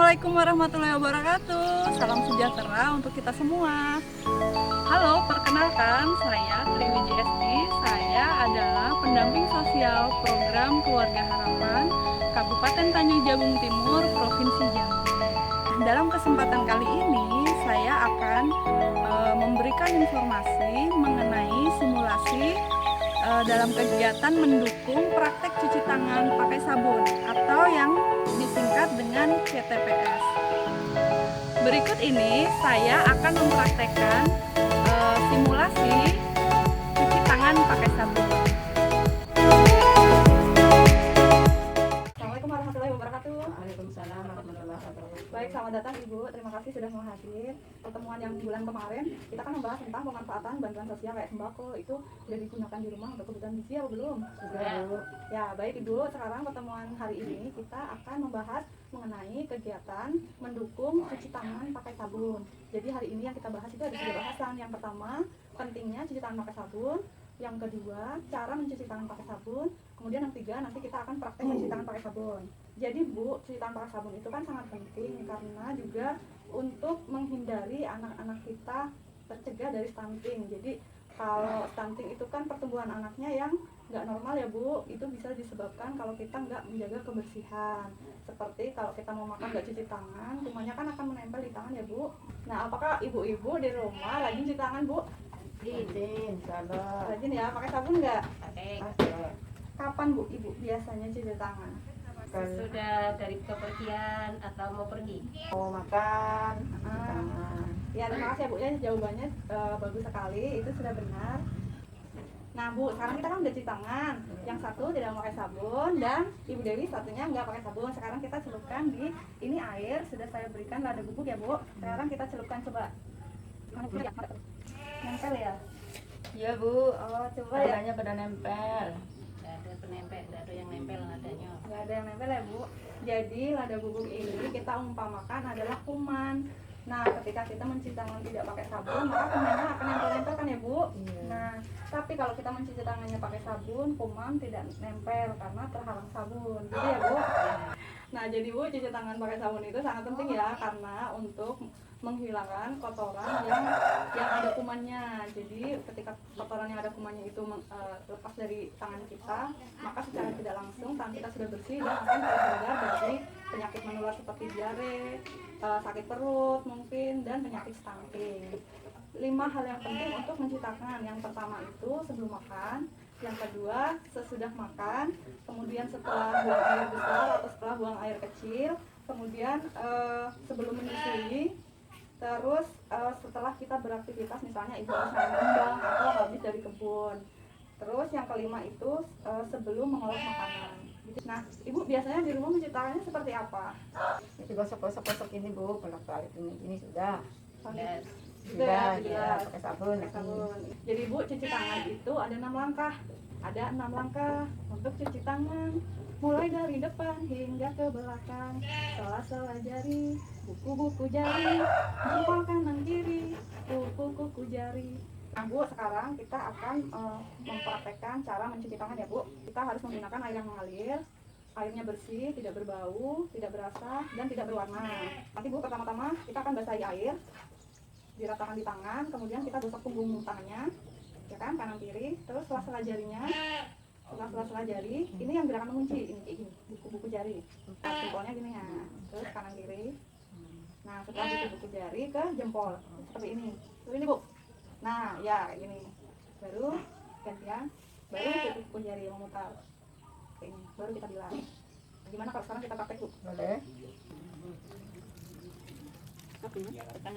Assalamualaikum warahmatullahi wabarakatuh. Salam sejahtera untuk kita semua. Halo, perkenalkan saya Triwiji Esti. Saya adalah pendamping sosial program Keluarga Harapan Kabupaten Tanjung Jabung Timur, Provinsi Jambi. Dalam kesempatan kali ini saya akan memberikan informasi mengenai simulasi dalam kegiatan mendukung praktek cuci tangan pakai sabun atau yang disingkat dengan CTPS. Berikut ini saya akan mempraktekkan simulasi cuci tangan pakai sabun. Assalamualaikum warahmatullahi wabarakatuh. Waalaikumsalam warahmatullahi wabarakatuh. Baik, selamat datang Ibu. Terima kasih sudah mau hadir. Pertemuan yang bulan kemarin kita kan membahas tentang pemanfaatan bantuan sosial kayak sembako itu sudah digunakan di rumah untuk kebutuhan gizi atau belum? Sudah, Bu. Ya, baik Ibu. Sekarang pertemuan hari ini kita akan membahas mengenai kegiatan mendukung cuci tangan pakai sabun. Jadi hari ini yang kita bahas itu ada 3 bahasan. Yang pertama, pentingnya cuci tangan pakai sabun. Yang kedua, cara mencuci tangan pakai sabun. Kemudian yang ketiga, nanti kita akan praktek mencuci tangan pakai sabun. Jadi Bu, cuci tangan pakai sabun itu kan sangat penting karena juga untuk menghindari anak-anak kita tercegah dari stunting. Jadi kalau stunting itu kan pertumbuhan anaknya yang nggak normal ya Bu, itu bisa disebabkan kalau kita nggak menjaga kebersihan. Seperti kalau kita mau makan nggak cuci tangan, kumannya kan akan menempel di tangan ya Bu. Nah, apakah ibu-ibu di rumah rajin cuci tangan Bu? Izin, sabar. Rajin ya, pakai sabun nggak? Pakai. Kapan Bu ibu biasanya cuci tangan? Sudah dari kepergian atau mau pergi? Mau makan. Ya, terima kasih ya Bu ya, jawabannya bagus sekali, itu sudah benar. Nah Bu, sekarang kita kan udah cuci tangan. Yang satu tidak memakai sabun dan Ibu Dewi satunya nggak pakai sabun. Sekarang kita celupkan di ini air, sudah saya berikan lada bubuk ya Bu. Sekarang kita celupkan coba. Nempel ya? Iya, Bu. Oh, coba ya. Adanya pada nempel. Tidak ada penempel, tidak ada yang nempel adanya. Nggak ada yang nempel ya Bu. Jadi lada bubuk ini kita umpamakan adalah kuman. Nah, ketika kita mencuci tangan tidak pakai sabun, maka kumannya akan nempel-nempel kan ya Bu? Iya. Nah, tapi kalau kita mencuci tangannya pakai sabun, kuman tidak nempel karena terhalang sabun. Gitu ya Bu? Nah, jadi Bu, cuci tangan pakai sabun itu sangat penting ya, karena untuk menghilangkan kotoran yang ada kumannya. Jadi ketika kotoran yang ada kumannya itu lepas dari tangan kita, maka secara tidak langsung tangan kita sudah bersih dan akan terhindar dari penyakit menular seperti diare, sakit perut mungkin, dan penyakit stunting. 5 hal yang penting untuk mencuci tangan. Yang pertama itu sebelum makan, yang kedua sesudah makan, kemudian setelah buang air besar atau setelah buang air kecil, kemudian sebelum menyusui, terus setelah kita beraktivitas misalnya ibu harus nanam kembang atau habis dari kebun. Terus yang kelima itu sebelum mengolah makanan. Nah, Ibu biasanya di rumah mencuci tangannya seperti apa? Itu gosok-gosok ini, Bu. Bolak-balik ini sudah. Yes. Sudah, Sudah. pakai sabun. Pakai sabun. Jadi Bu, cuci tangan itu ada 6 langkah. Ada 6 langkah untuk cuci tangan. Mulai dari depan hingga ke belakang. Sela-sela jari, buku-buku jari, jempol kanan kiri, kuku-kuku jari. Nah Bu, sekarang kita akan mempraktekkan cara mencuci tangan ya Bu. Kita harus menggunakan air yang mengalir. Airnya bersih, tidak berbau, tidak berasa, dan tidak berwarna. Nanti Bu, pertama-tama kita akan basahi air, diratakan di tangan, kemudian kita gosok punggung tangannya, ya kan, kanan kiri, terus sela-sela jarinya, sela-sela jari, ini yang gerakan mengunci, ini kayak gini, buku-buku jari, jempolnya gini ya, terus kanan kiri. Nah, setelah buku-buku jari ke jempol, seperti ini, seperti ini Bu. Nah, ya kayak gini, baru gantian, baru buku-buku jari memutar, kayak ini, baru kita bilang. Gimana kalau sekarang kita praktek Bu? Boleh.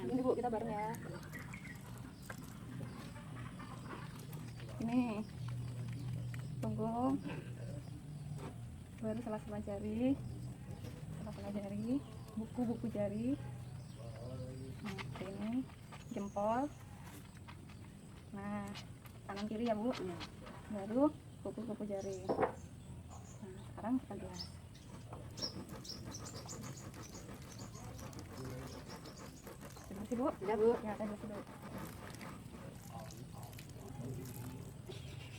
Ini Bu, kita bareng ya. Ini punggung, baru sela-sela jari, buku-buku jari, nah, ini jempol, nah kanan kiri ya Bu, baru kuku-kuku jari. Nah, sekarang kita bilas. Bersih Bu? Sudah, Bu. Ya, saya bersih dulu.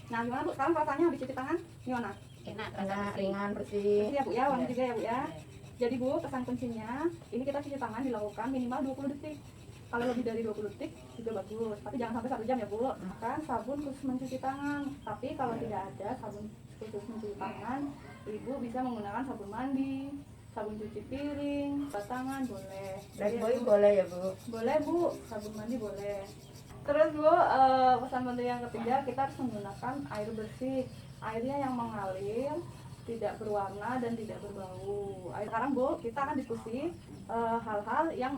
Nah, gimana Bu? Sekarang rasanya habis cuci tangan? Gimana? Enak, Enak, rasa bersih. ringan, bersih. Bersih ya Bu ya, wangi juga ya Bu ya. Jadi Bu, pesan kuncinya, ini kita cuci tangan dilakukan minimal 20 detik. Kalau lebih dari 20 detik juga bagus, tapi jangan sampai 1 jam ya Bu. Kan sabun khusus mencuci tangan, tapi kalau tidak ada sabun khusus mencuci tangan, Ibu bisa menggunakan sabun mandi, sabun cuci piring, batangan boleh. Lifebuoy boleh ya Bu? Boleh Bu, sabun mandi boleh. Terus Bu, pesan penting yang ketiga, kita harus menggunakan air bersih, airnya yang mengalir, tidak berwarna dan tidak berbau. Sekarang Bu, kita akan diskusi hal-hal yang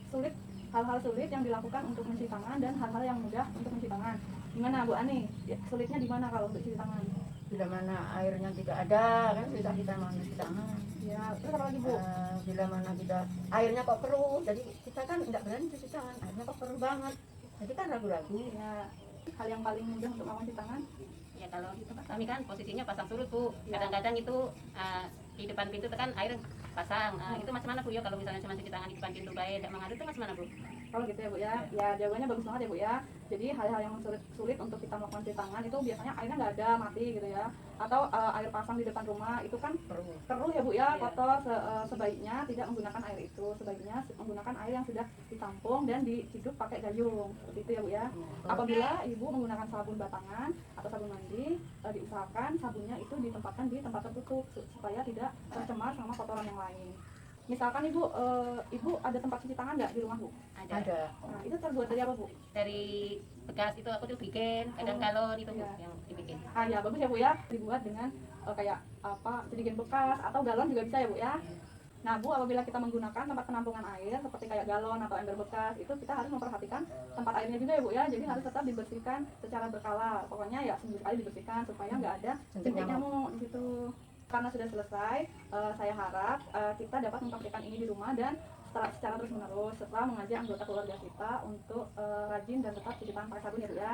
sulit, hal-hal sulit yang dilakukan untuk mencuci tangan dan hal-hal yang mudah untuk mencuci tangan. Gimana Bu Ani? Sulitnya di mana kalau untuk cuci tangan? Bila mana airnya tidak ada kan susah kita mau mencuci tangan. Ya, terus apa lagi Bu? Bila mana kita airnya kok keruh, jadi kita kan nggak berani cuci tangan, airnya kok keruh banget. Jadi kan ragu-ragu. Ya, hal yang paling mudah untuk melakukan cuci tangan? Ya kalau di tempat kami kan posisinya pasang surut Bu. Kadang-kadang itu di depan pintu itu kan air pasang. Itu macam mana Bu ya kalau misalnya cuma cuci tangan di depan pintu baik tidak mengalir itu macam mana Bu? Kalau gitu ya Bu ya, ya jawabannya bagus banget ya Bu ya. Jadi hal-hal yang sulit untuk kita melakukan cuci tangan itu biasanya airnya nggak ada, mati gitu ya. Atau air pasang di depan rumah itu kan keruh ya Bu ya, kotor. Sebaiknya tidak menggunakan air itu, sebaiknya menggunakan air yang sudah ditampung dan diciduk pakai gayung, seperti itu ya Bu ya. Apabila Ibu menggunakan sabun batangan atau sabun mandi, diusahakan sabunnya itu ditempatkan di tempat tertutup supaya tidak tercemar sama kotoran yang lain. Misalkan Ibu ada tempat cuci tangan nggak di rumah Bu? Ada. Nah, itu terbuat dari apa Bu? Dari bekas itu aku tuh bikin, kadang galon itu Bu yang dibikin. Ya bagus ya Bu ya, dibuat dengan kayak apa, jadikan bekas atau galon juga bisa ya Bu ya. Nah Bu, apabila kita menggunakan tempat penampungan air seperti kayak galon atau ember bekas, itu kita harus memperhatikan tempat airnya juga ya Bu ya. Jadi harus tetap dibersihkan secara berkala. Pokoknya ya seminggu sekali dibersihkan supaya nggak ada jentik nyamuk di situ. Karena sudah selesai, saya harap kita dapat mempraktikkan ini di rumah dan secara terus menerus setelah mengajak anggota keluarga kita untuk rajin dan tetap cuci tangan pakai sabun ya Bu ya.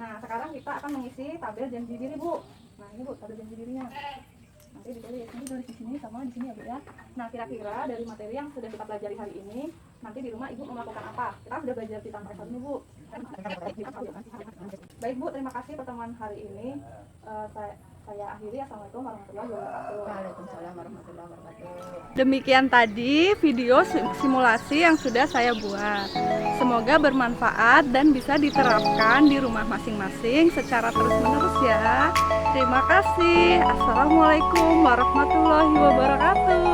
Nah sekarang kita akan mengisi tabel janji diri Bu. Nah ini Bu tabel janji dirinya. Nanti ditulis dari sini sama di sini ya Bu ya. Nah kira-kira dari materi yang sudah kita pelajari hari ini, nanti di rumah Ibu melakukan apa? Kita sudah belajar cuci tangan pakai sabun Bu. Baik Bu, terima kasih pertemuan hari ini. Saya akhiri. Assalamualaikum warahmatullahi wabarakatuh. Waalaikumsalam warahmatullahi wabarakatuh. Demikian tadi video simulasi yang sudah saya buat. Semoga bermanfaat dan bisa diterapkan di rumah masing-masing secara terus-menerus ya. Terima kasih. Assalamualaikum warahmatullahi wabarakatuh.